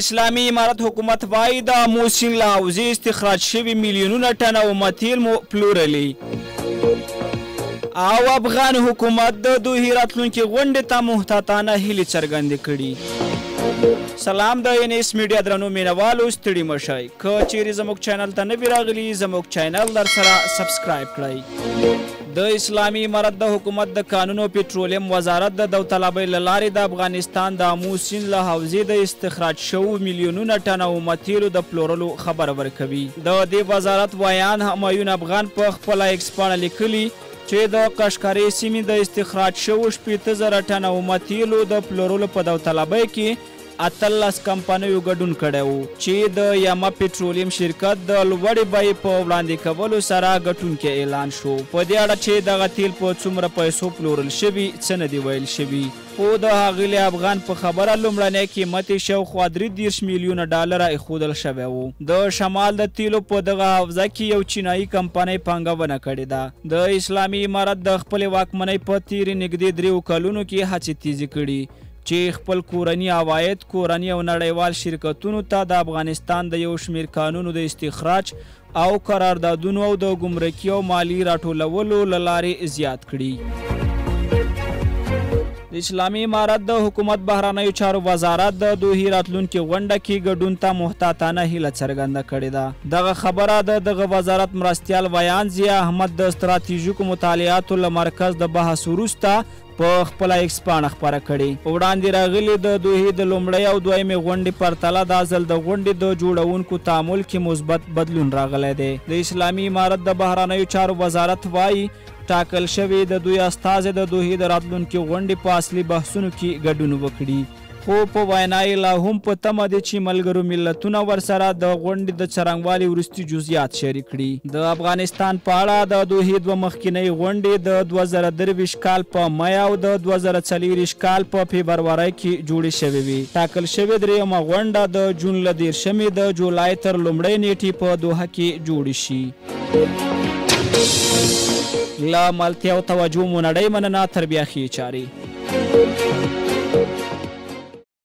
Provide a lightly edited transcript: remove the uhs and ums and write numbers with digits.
اسلامي امارت حکومت وایي د موسین له حوزې استخراج شوي میلیونونه ټنه اومه تیل مو پلورلي او افغان حکومت د دوی راتلونکي غونډې ته محتاطانه هیلې څرګندې کړي. سلام د NS میډیا درنو مینوالو ستړي مشئ. که چیرې زموږ چینل ته نوي راغلي زموږ چینل در سره سبسکرایب کړئ. د اسلامي امارت د حکومت د قانون او پټرولیم وزارت د داوطلبۍ له لارې د افغانستان د آمو سیند له حوزې د استخراج شوو میلیونونه ټنه اومه تیلو د پلورلو خبر ورکوي. د دې وزارت ویان همایون افغان په خپله ایکس پاڼه لیکلي چې د قشقرې سیمې د استخراج شوو 80,000 ټنه اومه تیلو د پلورلو په داوطلبۍ کې 18 کمپنیو ګډون کړی و چې د یاما پټرولیم شرکت د لوړې بیې په وړاندې کولو سره ګټونکی اعلان شو. په دې اړه چې دغه تیل په څومره پیسو پلورل شوي څه نه دي ویل شوي، خو د ښاغلي افغان په خبره لومړنی قیمت یې شاوخوا 33 میلیونه ډالره ایښودل شوی و. د شمال د تیلو په دغه حوزه کې یو چینایي کمپنۍ پانګونه کړې ده. د اسلامي امارت د خپلې واکمنۍ په تیرې نږدې 3 کلونو کې هڅې تیزې کړي چې خپل کورني عواید کورني او نړیوال شرکتونو ته د افغانستان د یو شمیر قانونو د استخراج او قراردادونو او د ګمرکي او مالی راټولولو له لارې زیات کړي. د اسلامي امارت د حکومت بهرنیو چارو وزارت د دوی راتلونکي غونډه کې ګډون ته محتاطانه هیله څرګنده کړې ده. دغه خبره د دغه وزارت مرستیال ویان ضیا احمد د ستراتیژیکو مطالعاتو له مرکز د بحث وروسته په خپله ایکس پاڼه خپره کړې. وړاندې راغلي د دوی د لومړۍ او دویمې غونډې پرتله دا ځل د غونډې د جوړونکو تعامل کې مثبت بدلون راغلی دی. د اسلامي امارت د بهرنیو چارو وزارت وایي ټاکل شوي د دوی استازي د دوی د راتلونکي غونډې په اصلي بحثونو کې ګډون وکړي، خو په وینا یې لا هم په تمه دي چې ملګرو ملتونه ورسره د غونډې د څرنګوالي وروستي جزئیات شریک کړي. د افغانستان په اړه د دوی 2 مخکینۍ غونډې د 2023 کال په می او د 2024 کال په فبرورۍ کې جوړې شوې وي. ټاکل شوې درېیمه غونډه د جون له 10 د جولای تر لومړۍ نیټې په دوحه کې جوړې شي. له ملتیا او توجه مو نړۍ مننه تر بیا ښې چارې.